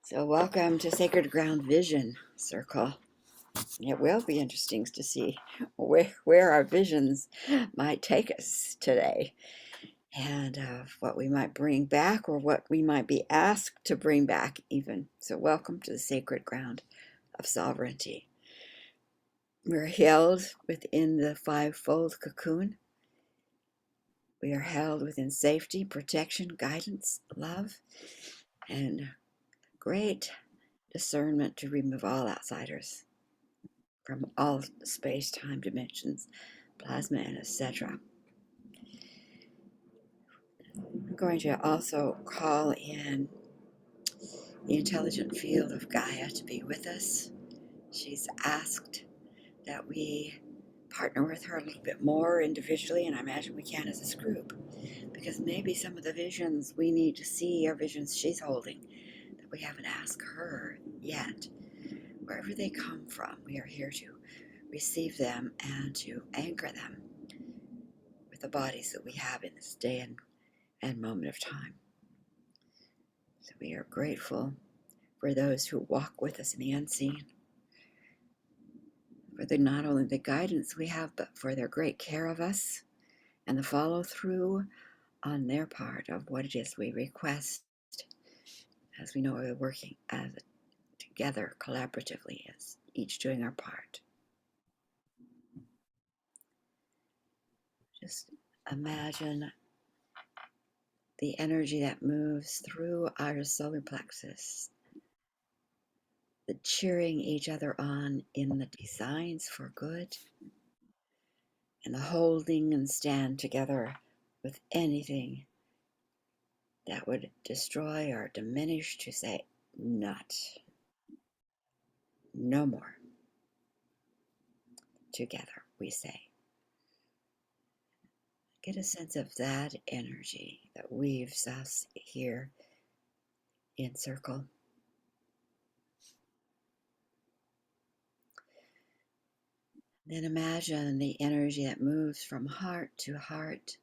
So welcome to Sacred Ground Vision Circle. It will be interesting to see where our visions might take us today and what we might bring back or what we might be asked to bring back even. So welcome to the sacred ground of sovereignty. We're held within the fivefold cocoon. We are held within safety, protection, guidance, love, and great discernment to remove all outsiders from all space, time, dimensions, plasma, and etc. I'm going to also call in the intelligent field of Gaia to be with us. She's asked that we partner with her a little bit more individually, and I imagine we can as this group, because maybe some of the visions we need to see are visions she's holding that we haven't asked her yet. Wherever they come from, we are here to receive them and to anchor them with the bodies that we have in this day and moment of time. So we are grateful for those who walk with us in the unseen, for not only the guidance we have, but for their great care of us and the follow through on their part of what it is we request, as we know we're working as together collaboratively, as each doing our part. Just imagine the energy that moves through our solar plexus, the cheering each other on in the designs for good, and the holding and stand together with anything that would destroy or diminish, to say not, no more. Together we say. Get a sense of that energy that weaves us here in circle. Then imagine the energy that moves from heart to heart,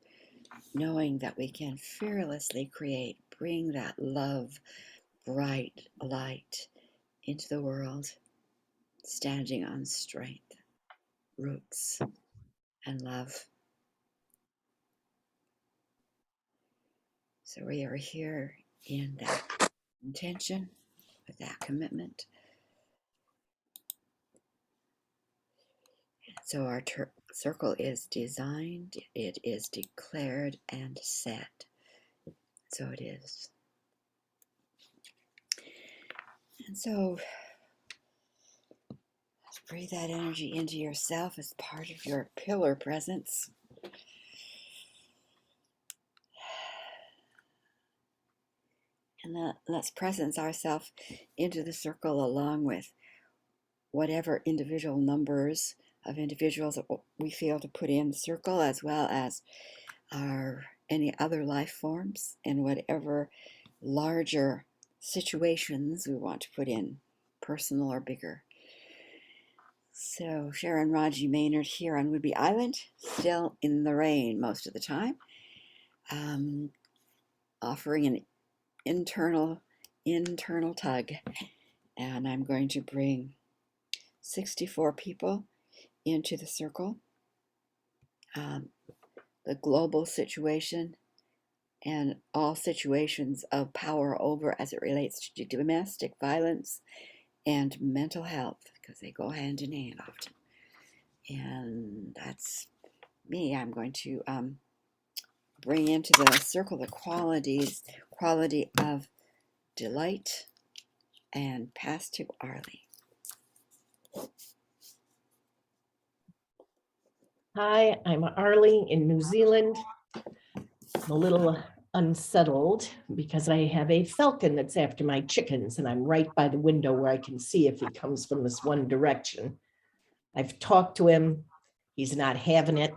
knowing that we can fearlessly create, bring that love, bright light into the world, standing on strength, roots, and love. So we are here in that intention, with that commitment. So our circle is designed, it is declared and set. So it is. And so breathe that energy into yourself as part of your pillar presence. And let's presence ourselves into the circle along with whatever individual numbers of individuals that we feel to put in the circle, as well as any other life forms and whatever larger situations we want to put in, personal or bigger. So Sharon Raji Maynard here on Whidbey Island, still in the rain most of the time, offering an internal tug. And I'm going to bring 64 people into the circle. The global situation and all situations of power over as it relates to domestic violence and mental health, because they go hand in hand often. And that's me. I'm going to bring into the circle the quality of delight, and pass to Arlie. Hi, I'm Arlie in New Zealand. I'm a little unsettled because I have a falcon that's after my chickens, and I'm right by the window where I can see if he comes from this one direction. I've talked to him. He's not having it.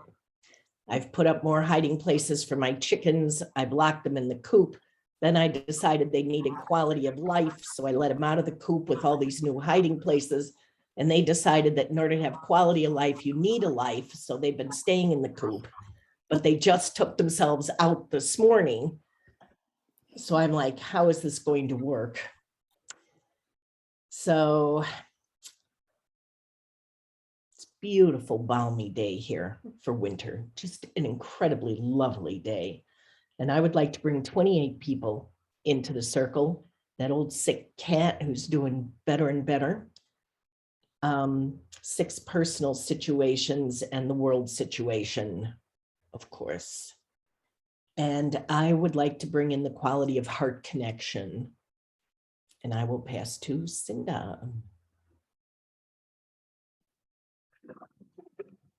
I've put up more hiding places for my chickens. I've locked them in the coop. Then I decided they needed quality of life, so I let them out of the coop with all these new hiding places. And they decided that in order to have quality of life, you need a life. So they've been staying in the coop, but they just took themselves out this morning. So I'm like, how is this going to work? So it's a beautiful, balmy day here for winter, just an incredibly lovely day. And I would like to bring 28 people into the circle. That old sick cat who's doing better and better. 6 personal situations and the world situation, of course. And I would like to bring in the quality of heart connection. And I will pass to Cinda.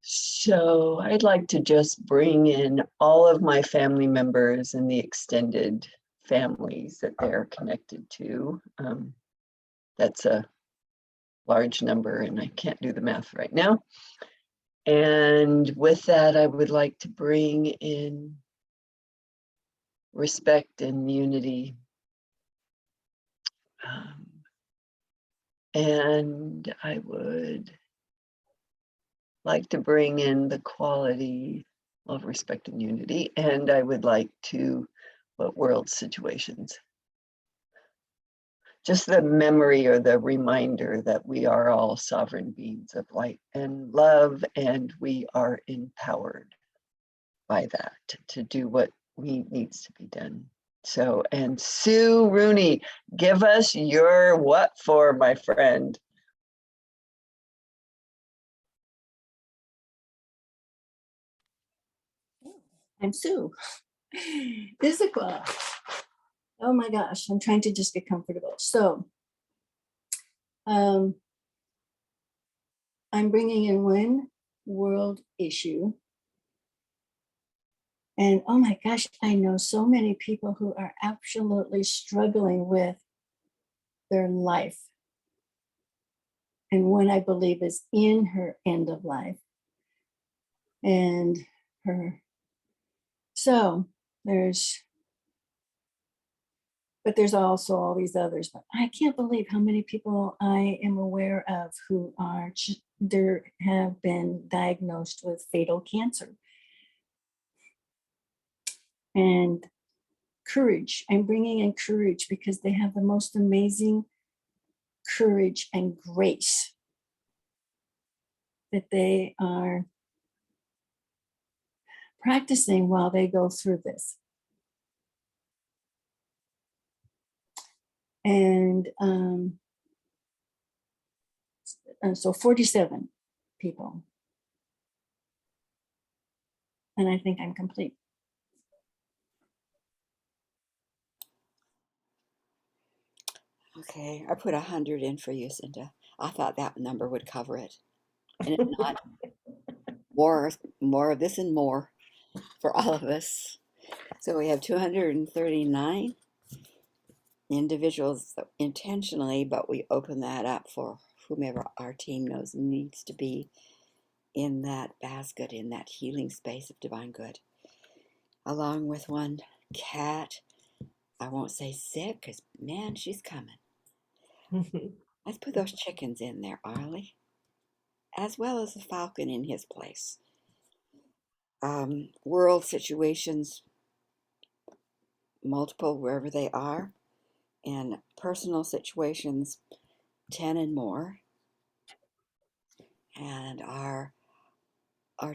So I'd like to just bring in all of my family members and the extended families that they're connected to. That's a large number and I can't do the math right now. And with that, I would like to bring in respect and unity. And I would like to bring in the quality of respect and unity. And I would like to put world situations. Just the memory or the reminder that we are all sovereign beings of light and love, and we are empowered by that to do what needs to be done. So, and Sue Rooney, give us your what for, my friend. I'm Sue. Physical. Oh my gosh, I'm trying to just get comfortable. So I'm bringing in one world issue. And oh my gosh, I know so many people who are absolutely struggling with their life. And one I believe is in her end of life. And so there's also all these others, but I can't believe how many people I am aware of who have been diagnosed with fatal cancer. And courage, I'm bringing in courage because they have the most amazing courage and grace that they are practicing while they go through this. And so 47 people. And I think I'm complete. Okay, I put 100 in for you, Cinda. I thought that number would cover it. And it's not. More of this and more for all of us. So we have 239 individuals intentionally, but we open that up for whomever our team knows needs to be in that basket, in that healing space of divine good. Along with one cat, I won't say sick, because man, she's coming. Let's put those chickens in there, Arlie, as well as the falcon in his place. World situations, multiple wherever they are, and personal situations, 10 and more. And our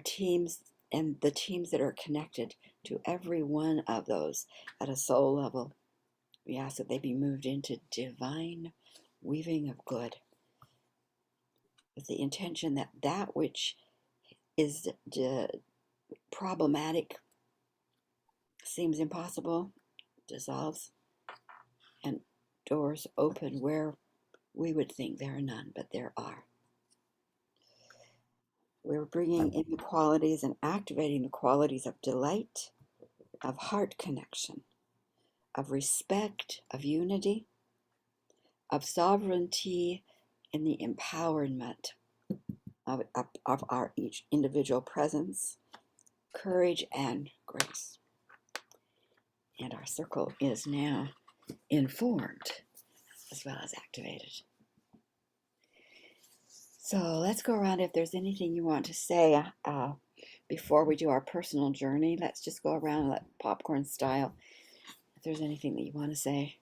teams and the teams that are connected to every one of those at a soul level, we ask that they be moved into divine weaving of good, with the intention that that which is problematic, seems impossible, dissolves, and doors open where we would think there are none, but there are. We're bringing in the qualities and activating the qualities of delight, of heart connection, of respect, of unity, of sovereignty, in the empowerment of our each individual presence, courage, and grace. And our circle is now informed as well as activated. So let's go around. If there's anything you want to say before we do our personal journey, let's just go around, let popcorn style. If there's anything that you want to say.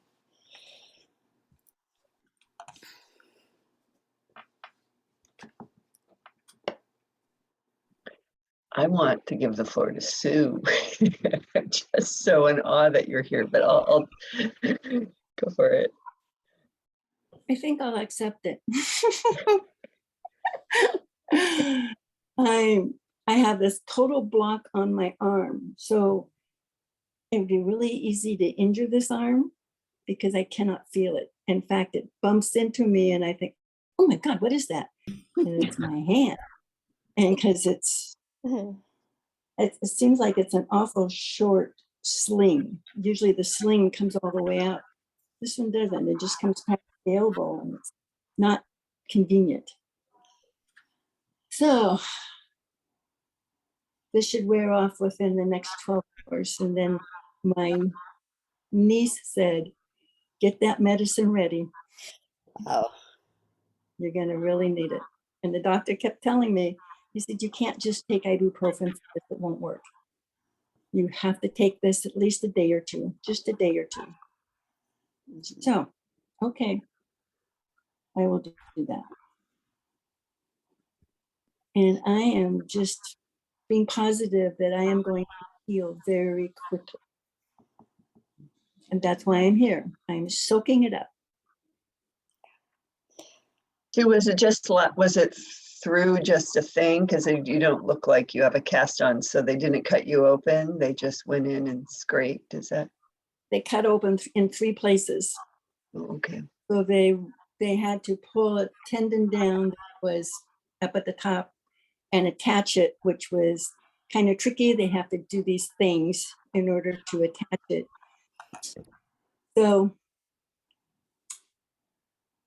I want to give the floor to Sue. I'm just so in awe that you're here, but I'll go for it. I think I'll accept it. I have this total block on my arm, so it'd be really easy to injure this arm because I cannot feel it. In fact, it bumps into me and I think, oh my God, what is that? And it's my hand. And because it seems like it's an awful short sling. Usually the sling comes all the way out. This one doesn't. It just comes past the elbow and it's not convenient. So this should wear off within the next 12 hours. And then my niece said, get that medicine ready. Oh, You're going to really need it. And the doctor kept telling me, he said, you can't just take ibuprofen if it won't work. You have to take this at least a day or two, just a day or two. So, okay, I will do that. And I am just being positive that I am going to heal very quickly. And that's why I'm here. I'm soaking it up. Sue, was it through just a thing? Because you don't look like you have a cast on, so they didn't cut you open. They just went in and scraped. Is that? They cut open in 3 places. Oh, okay. So they had to pull a tendon down that was up at the top and attach it, which was kind of tricky. They have to do these things in order to attach it. So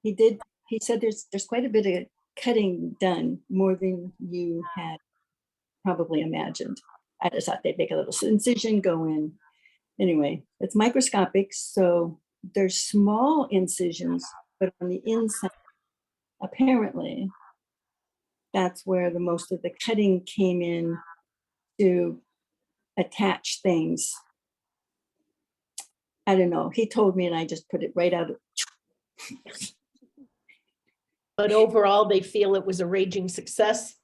he said there's quite a bit of cutting done, more than you had probably imagined. I just thought they'd make a little incision, go in. Anyway, it's microscopic, so there's small incisions, but on the inside, apparently, that's where the most of the cutting came in to attach things. I don't know. He told me and I just put it right out. But overall, they feel it was a raging success.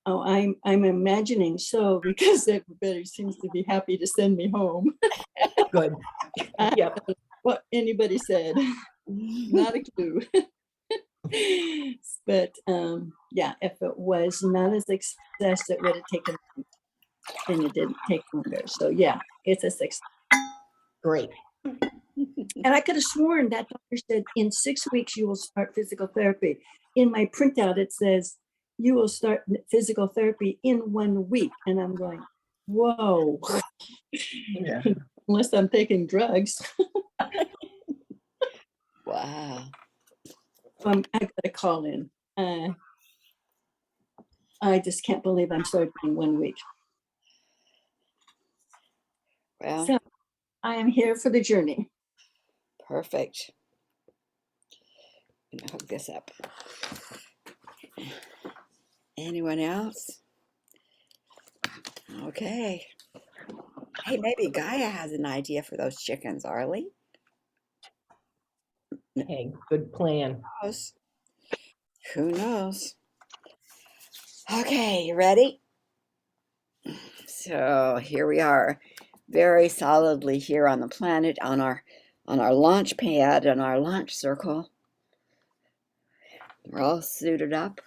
Oh, I'm imagining so, because everybody seems to be happy to send me home. Good. Yep. What anybody said, not a clue. But yeah, if it was not a success, it would have taken, and it didn't take longer. So yeah, it's a success. Great. And I could have sworn that doctor said in 6 weeks you will start physical therapy. In my printout, it says you will start physical therapy in 1 week. And I'm going, whoa. Yeah. Unless I'm taking drugs. wow. I got to call in. I just can't believe I'm starting in 1 week. Well, So I am here for the journey. perfect. I'm gonna hook this up. Anyone else? Okay. Hey, maybe Gaia has an idea for those chickens, Arlie. Hey, good plan. Who knows? Who knows? Okay, you ready? So here we are, very solidly here on the planet, on our launch pad, on our launch circle. We're all suited up.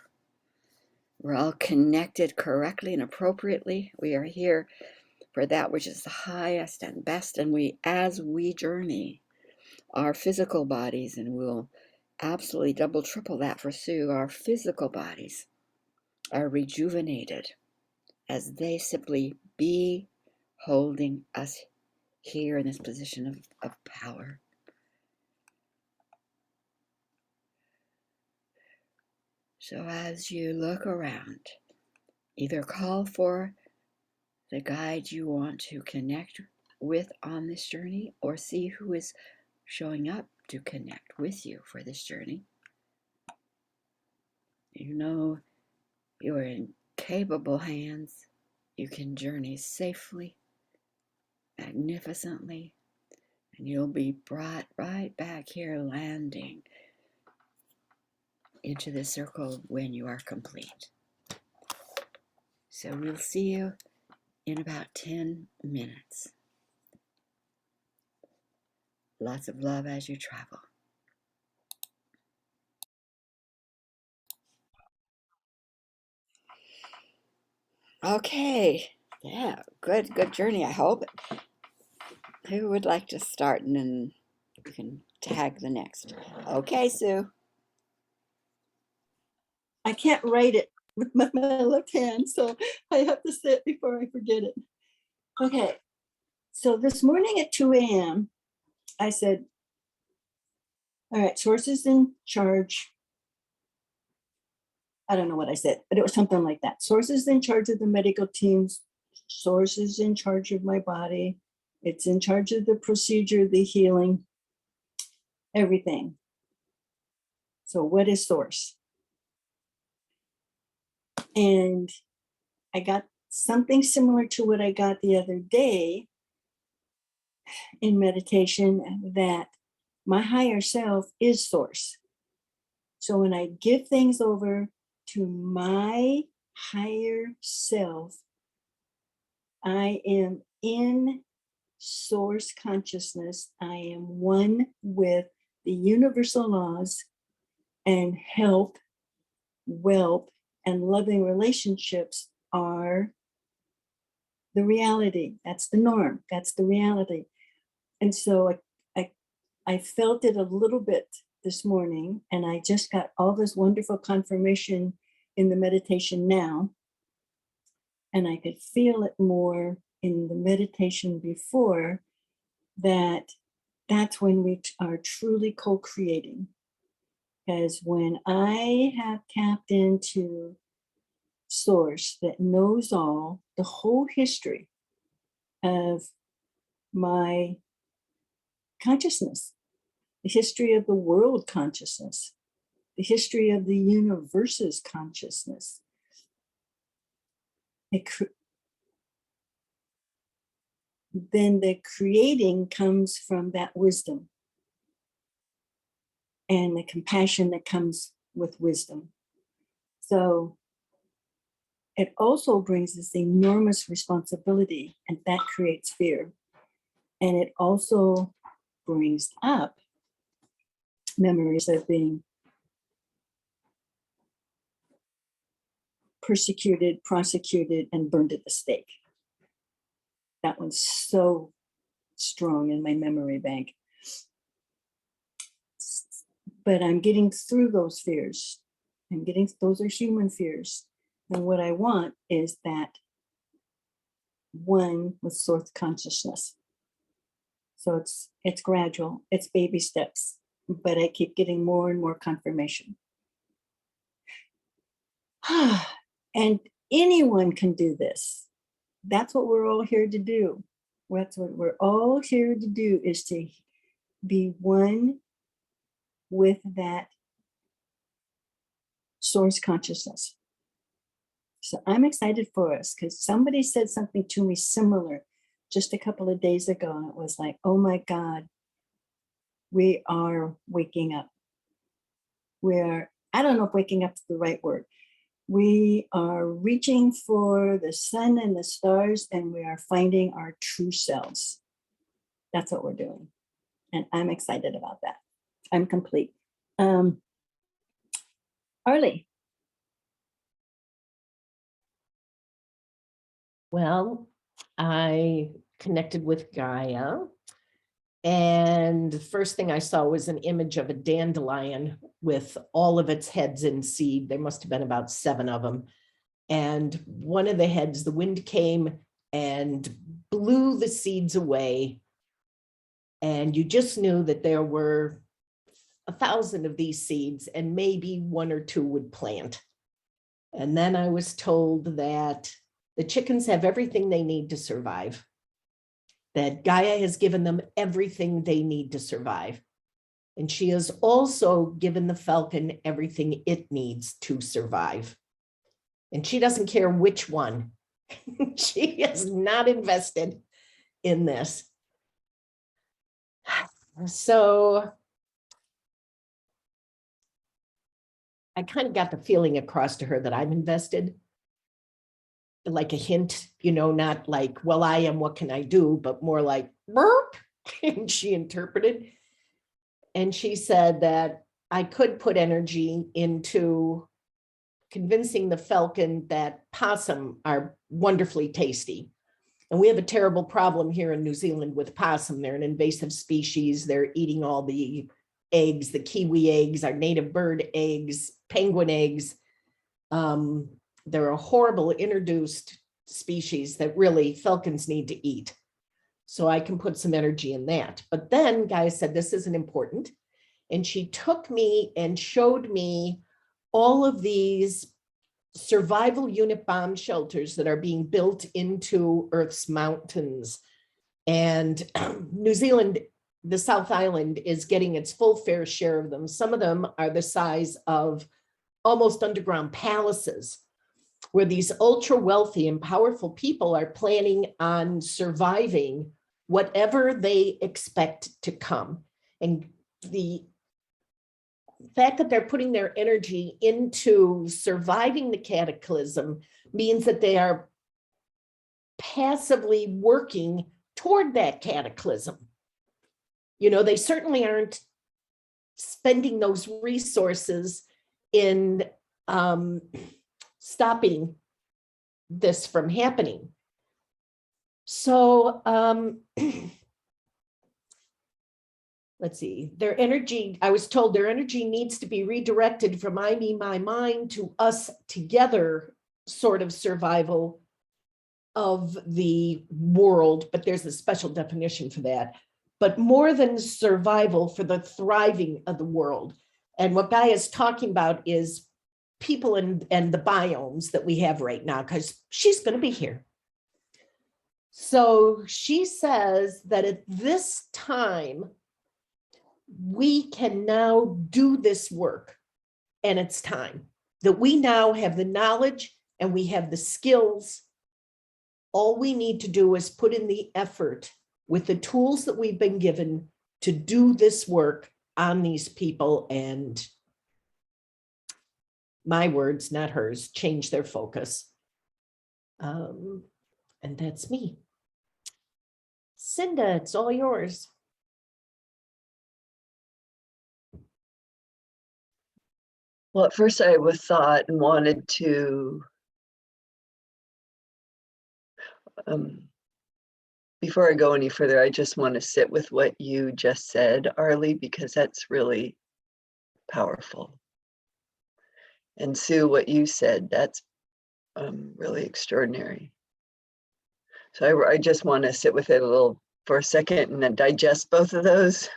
We're all connected correctly and appropriately. We are here for that which is the highest and best. And as we journey our physical bodies, and we'll absolutely double, triple that for Sue, our physical bodies are rejuvenated as they simply be holding us here in this position of power. So as you look around, either call for the guide you want to connect with on this journey, or see who is showing up to connect with you for this journey. You know you're in capable hands, you can journey safely, magnificently, and you'll be brought right back here, landing into the circle when you are complete. So we'll see you in about 10 minutes. Lots of love as you travel. Okay, yeah, good journey, I hope. Who would like to start, and then you can tag the next. Okay, Sue. I can't write it with my left hand, so I have to say it before I forget it. Okay, so this morning at 2 a.m., I said, all right, sources in charge. I don't know what I said, but it was something like that. Sources in charge of the medical teams, sources in charge of my body. It's in charge of the procedure, the healing, everything. So what is source? And I got something similar to what I got the other day in meditation, that my higher self is source. So when I give things over to my higher self, I am in source consciousness. I am one with the universal laws, and health, wealth, and loving relationships are the reality. That's the norm. That's the reality. And so I felt it a little bit this morning, and I just got all this wonderful confirmation in the meditation now. And I could feel it more in the meditation before, that that's when we are truly co-creating. Because when I have tapped into source that knows all, the whole history of my consciousness, the history of the world consciousness, the history of the universe's consciousness, then the creating comes from that wisdom and the compassion that comes with wisdom. So it also brings this enormous responsibility, and that creates fear. And it also brings up memories of being persecuted, prosecuted, and burned at the stake. That one's so strong in my memory bank. But I'm getting through those fears. Those are human fears. And what I want is that one with source consciousness. So it's gradual, it's baby steps, but I keep getting more and more confirmation. And anyone can do this. That's what we're all here to do. That's what we're all here to do, is to be one with that source consciousness. So I'm excited for us, because somebody said something to me similar just a couple of days ago, and it was like, oh my God, we are waking up. I don't know if waking up is the right word. We are reaching for the sun and the stars, and we are finding our true selves. That's what we're doing. And I'm excited about that. I'm complete. Arlie. Well, I connected with Gaia, and the first thing I saw was an image of a dandelion with all of its heads in seed. There must have been about 7 of them. And one of the heads, the wind came and blew the seeds away. And you just knew that there were 1,000 of these seeds, and maybe 1 or 2 would plant. And then I was told that the chickens have everything they need to survive, that Gaia has given them everything they need to survive. And she has also given the falcon everything it needs to survive. And she doesn't care which one. She is not invested in this. So I kind of got the feeling across to her that I'm invested, like a hint, you know, not like, well, I am, what can I do, but more like, burp. And she interpreted. And she said that I could put energy into convincing the falcon that possum are wonderfully tasty. And we have a terrible problem here in New Zealand with possum. They're an invasive species. They're eating all the eggs, the kiwi eggs, our native bird eggs, penguin eggs. They're a horrible introduced species that really falcons need to eat. So I can put some energy in that. But then Gaia said, this isn't important. And she took me and showed me all of these survival unit bomb shelters that are being built into Earth's mountains. And New Zealand, the South Island, is getting its full fair share of them. Some of them are the size of almost underground palaces, where these ultra wealthy and powerful people are planning on surviving whatever they expect to come. And the fact that they're putting their energy into surviving the cataclysm means that they are passively working toward that cataclysm. You know, they certainly aren't spending those resources in stopping this from happening. So let's see, their energy, I was told their energy needs to be redirected from I, me, my mind to us together sort of survival of the world, but there's a special definition for that. But more than survival, for the thriving of the world. And what Gaia is talking about is people and the biomes that we have right now, because she's going to be here. So she says that at this time, we can now do this work, and it's time that we now have the knowledge and we have the skills. All we need to do is put in the effort with the tools that we've been given to do this work on these people and, my words, not hers, change their focus. And that's me. Cinda, it's all yours. Well, at first I was thought and wanted to, before I go any further, I just want to sit with what you just said, Arlie, because that's really powerful. And Sue, what you said, that's really extraordinary. So I just want to sit with it a little for a second and then digest both of those.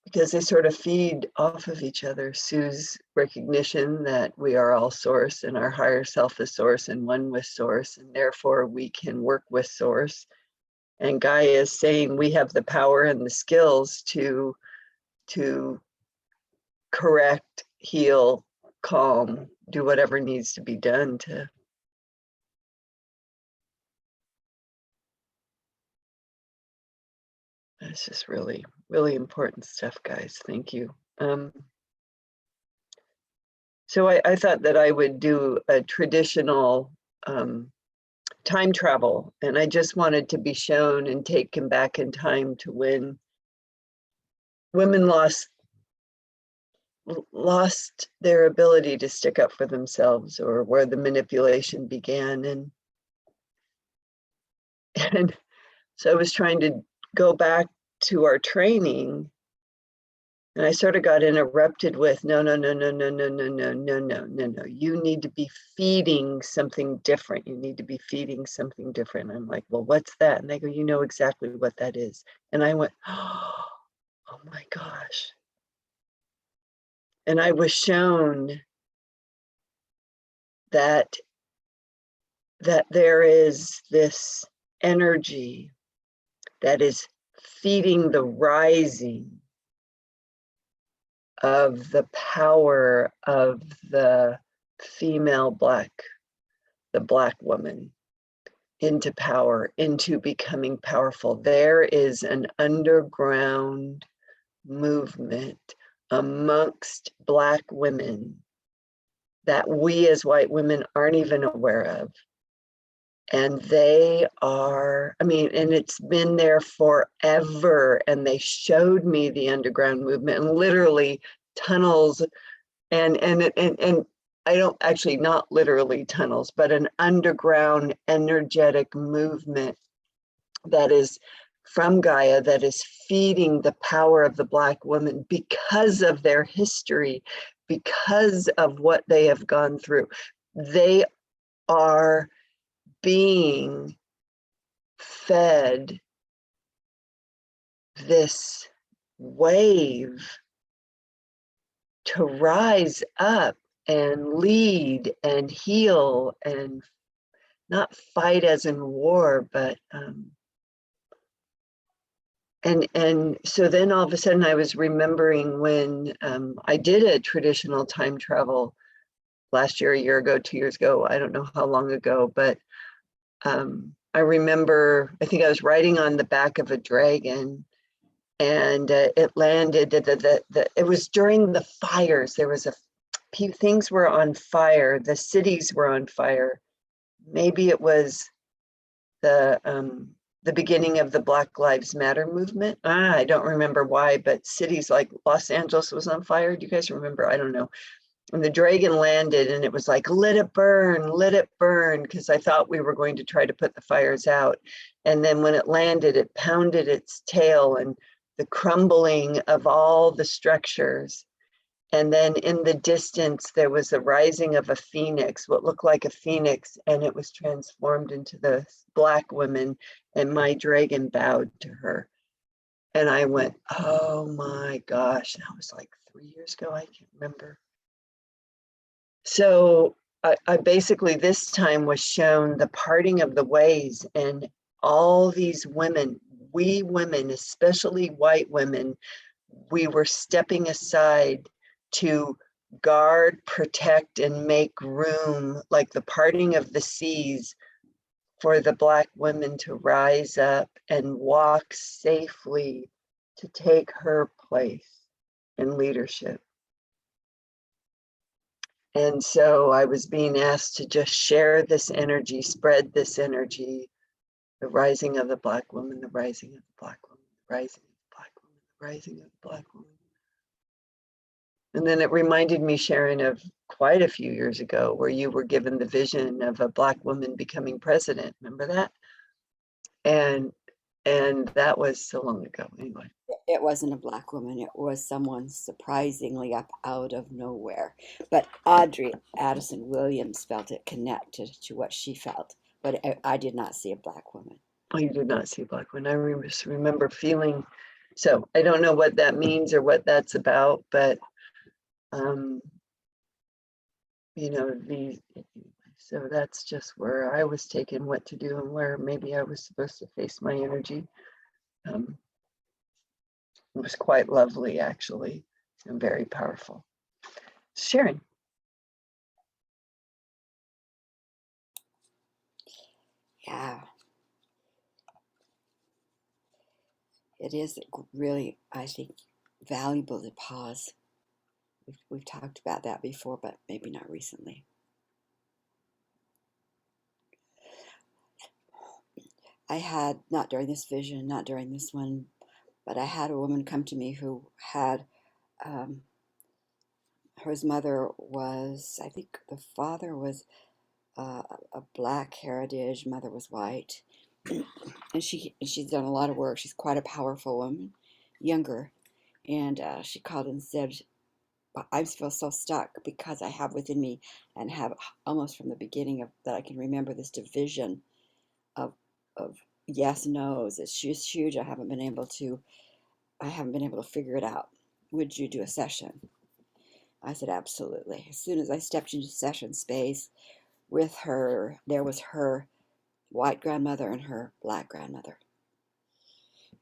Because they sort of feed off of each other. Sue's recognition that we are all source and our higher self is source and one with source, and therefore we can work with source. And Gaia is saying we have the power and the skills to correct, heal, calm, do whatever needs to be done to This is really, really important stuff, guys. Thank you. So I thought that I would do a traditional time travel, and I just wanted to be shown and taken back in time to when women lost their ability to stick up for themselves, or where the manipulation began. And so I was trying to go back to our training, and I sort of got interrupted with, no, you need to be feeding something different. You need to be feeding something different. I'm like, well, what's that? And they go, you know exactly what that is. And I went, oh my gosh. And I was shown that there is this energy that is feeding the rising of the power of the the Black woman into power, into becoming powerful. There is an underground movement amongst Black women that we as white women aren't even aware of. And they are, I mean, and it's been there forever. And they showed me the underground movement and literally tunnels and I don't actually, not literally tunnels, but an underground energetic movement that is from Gaia, that is feeding the power of the Black woman because of their history, because of what they have gone through. They are being fed this wave to rise up and lead and heal and not fight as in war, but and so then all of a sudden I was remembering when I did a traditional time travel last year, a year ago, 2 years ago, I don't know how long ago, but I remember, I think I was riding on the back of a dragon and it landed, it was during the fires. There was things were on fire, the cities were on fire. Maybe it was the beginning of the Black Lives Matter movement. I don't remember why, but cities like Los Angeles was on fire. Do you guys remember? I don't know. And the dragon landed and it was like, let it burn, because I thought we were going to try to put the fires out. And then when it landed, it pounded its tail and the crumbling of all the structures. And then in the distance, there was the rising of a phoenix, what looked like a phoenix, and it was transformed into the Black woman, and my dragon bowed to her. And I went, oh my gosh, that was like 3 years ago, I can't remember. So I basically this time was shown the parting of the ways, and all these women, we women, especially white women, we were stepping aside to guard, protect, and make room, like the parting of the seas, for the Black women to rise up and walk safely to take her place in leadership. And so I was being asked to just share this energy, spread this energy, the rising of the Black woman, the rising of the Black woman, the rising of the Black woman, the rising of the Black woman. And then it reminded me, Sharon, of quite a few years ago where you were given the vision of a Black woman becoming president. Remember that? And that was so long ago anyway. It wasn't a Black woman. It was someone surprisingly up out of nowhere. But Audrey Addison Williams felt it connected to what she felt. But I did not see a Black woman. Oh, you did not see a Black woman. I just remember feeling, so I don't know what that means or what that's about, but you know, so that's just where I was taken, what to do and where maybe I was supposed to face my energy. It was quite lovely, actually, and very powerful. Sharon. Yeah. It is really, I think, valuable to pause. We've talked about that before, but maybe not recently. I had, not during this vision, not during this one, but I had a woman come to me who had, her mother was, I think the father was a Black heritage, mother was white. And she's done a lot of work. She's quite a powerful woman, younger. And she called and said, I feel so stuck because I have within me and have almost from the beginning of that I can remember this division of yes, no's. It's just huge. I haven't been able to figure it out. Would you do a session? I said, absolutely. As soon as I stepped into session space with her, there was her white grandmother and her Black grandmother.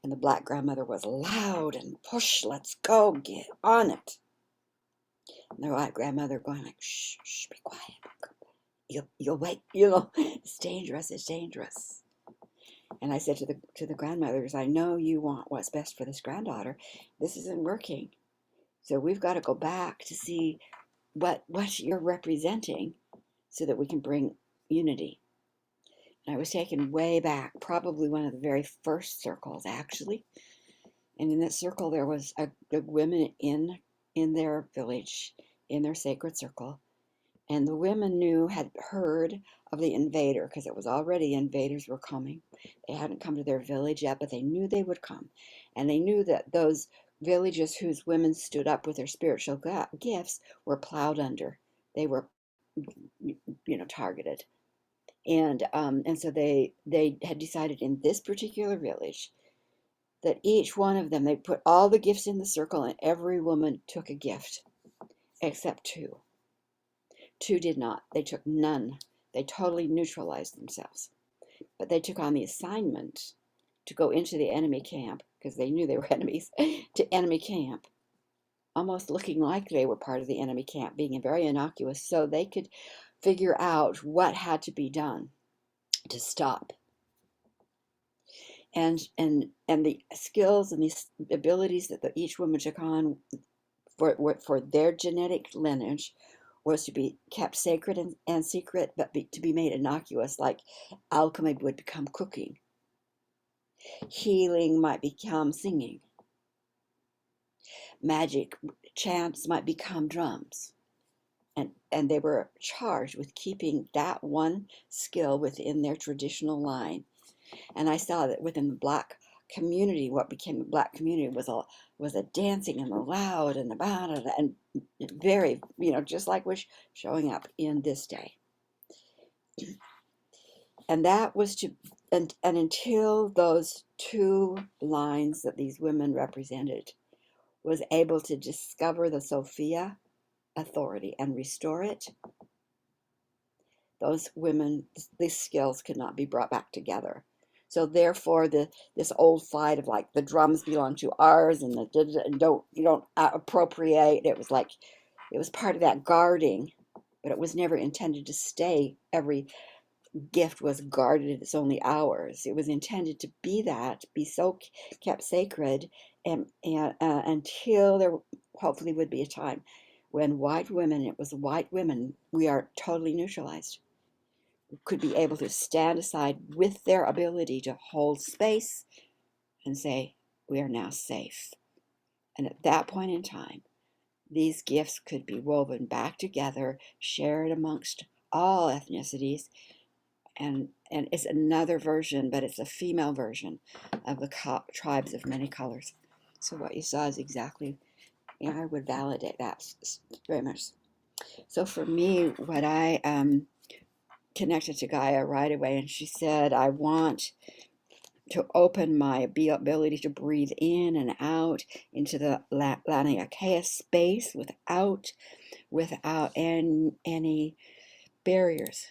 And the Black grandmother was loud and push, let's go, get on it. their white grandmother going like, shh, shh, be quiet. You'll wake, it's dangerous, it's dangerous. And I said to the grandmothers, I know you want what's best for this granddaughter. This isn't working. So we've got to go back to see what you're representing so that we can bring unity. And I was taken way back, probably one of the very first circles, actually. And in that circle, there was a women in their village, in their sacred circle. And the women had heard of the invader, because it was already invaders were coming. They hadn't come to their village yet, but they knew they would come. And they knew that those villages whose women stood up with their spiritual gifts were plowed under. They were, targeted. And so they had decided in this particular village that each one of them, they put all the gifts in the circle, and every woman took a gift, except two. Two did not. They took none. They totally neutralized themselves. But they took on the assignment to go into the enemy camp, because they knew they were enemies, to enemy camp, almost looking like they were part of the enemy camp, being very innocuous, so they could figure out what had to be done to stop. And the skills and these abilities that each woman took on for their genetic lineage was to be kept sacred and secret, but to be made innocuous, like alchemy would become cooking. Healing might become singing. Magic chants might become drums. And they were charged with keeping that one skill within their traditional line. And I saw that within the Black community, what became the Black community was a dancing and the loud and the blah, and very, just like was showing up in this day. And that was and until those two lines that these women represented was able to discover the Sophia authority and restore it, those women, these skills could not be brought back together. So therefore, this old fight of like the drums belong to ours and you don't appropriate. It was part of that guarding, but it was never intended to stay. Every gift was guarded. It's only ours. It was intended to be so kept sacred, and until there hopefully would be a time when white women, it was white women, we are totally neutralized, could be able to stand aside with their ability to hold space and say, we are now safe. And at that point in time, these gifts could be woven back together, shared amongst all ethnicities. And it's another version, but it's a female version of the tribes of many colors. So what you saw is exactly, I would validate that very much. So for me, what I connected to Gaia right away, and she said, I want to open my ability to breathe in and out into the Laniakea space without any barriers.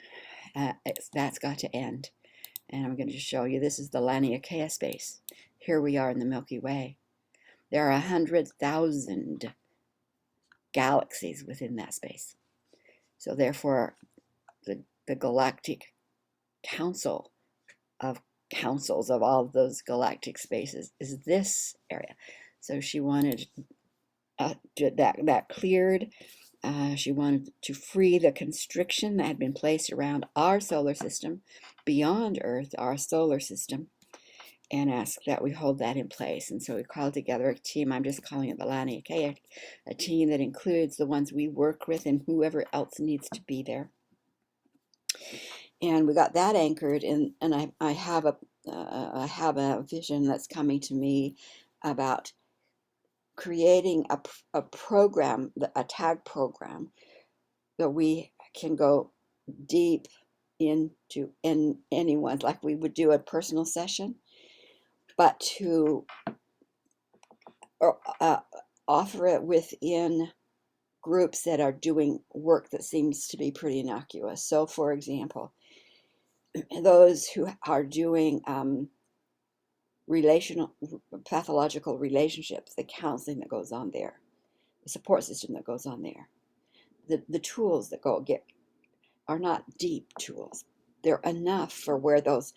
That's got to end. And I'm going to show you, this is the Laniakea space. Here we are in the Milky Way. There are 100,000 galaxies within that space. So therefore, the galactic council of councils of all of those galactic spaces is this area. So she wanted that cleared. She wanted to free the constriction that had been placed around our solar system, beyond Earth, our solar system, and ask that we hold that in place. And so we called together a team. I'm just calling it the Laniakea, a team that includes the ones we work with and whoever else needs to be there. And we got that anchored, and I have a vision that's coming to me about creating a program, a tag program, that we can go deep into in anyone's, like we would do a personal session, but to offer it within groups that are doing work that seems to be pretty innocuous. So for example, those who are doing pathological relationships, the counseling that goes on there, the support system that goes on there, the tools that are not deep tools. They're enough for where those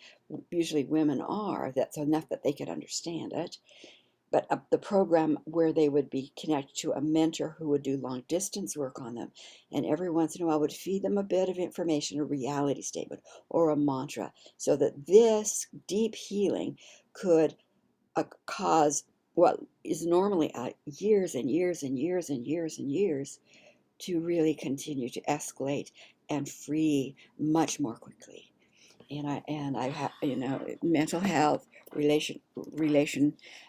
usually women are. That's enough that they could understand it. But the program where they would be connected to a mentor who would do long distance work on them, and every once in a while would feed them a bit of information, a reality statement or a mantra, so that this deep healing could cause what is normally years and years and years and years and years to really continue to escalate and free much more quickly. And I have, mental health,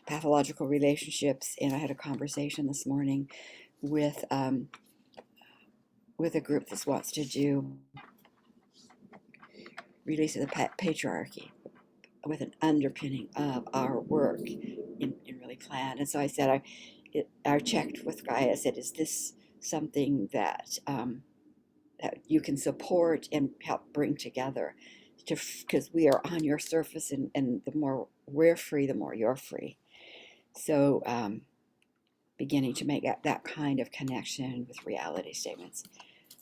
pathological relationships, and I had a conversation this morning with a group that wants to do release of the patriarchy with an underpinning of our work in really planned. And so I said, I checked with Guy. I said, is this something that that you can support and help bring together? Because we are on your surface, and the more we're free, the more you're free. So beginning to make that kind of connection with reality statements.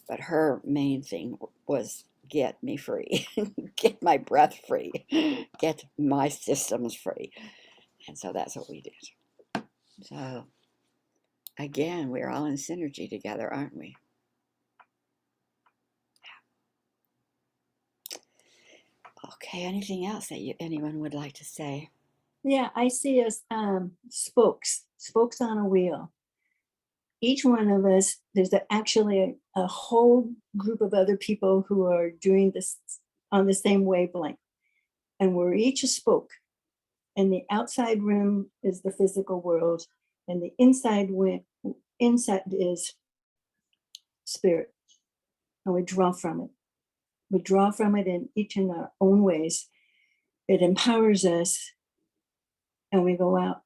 But her main thing was get me free, get my breath free, get my systems free. And so that's what we did. So again, we're all in synergy together, aren't we? Okay, anything else that anyone would like to say? Yeah, I see us spokes on a wheel. Each one of us, there's actually a whole group of other people who are doing this on the same wavelength. And we're each a spoke. And the outside rim is the physical world. And the inside is spirit. And we draw from it. We draw from it in each in our own ways. It empowers us. And we go out.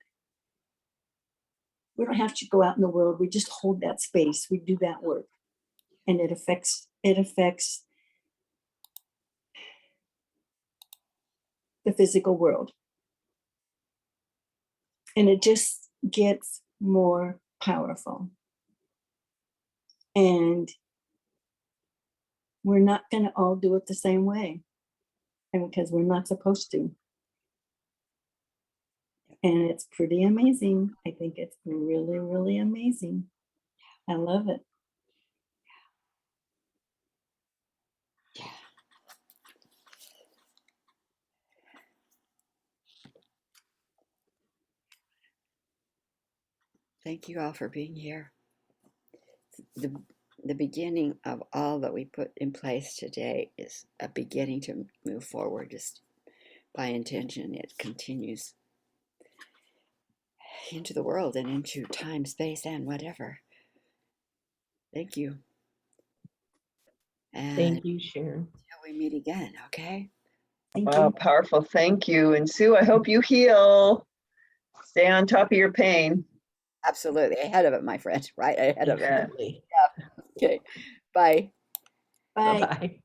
We don't have to go out in the world. We just hold that space. We do that work. And it affects the physical world. And it just gets more powerful. And we're not going to all do it the same way. And because we're not supposed to. And it's pretty amazing. I think it's really, really amazing. I love it. Yeah. Thank you all for being here. The beginning of all that we put in place today is a beginning to move forward just by intention. It continues into the world and into time, space, and whatever. Thank you. And Thank you, Sharon. until we meet again, okay? Thank Wow, you. powerful. Thank you. And Sue, I hope you heal. Stay on top of your pain. Absolutely. Ahead of it, my friend. Right ahead of it. Definitely. Okay. Bye. Bye. Bye-bye.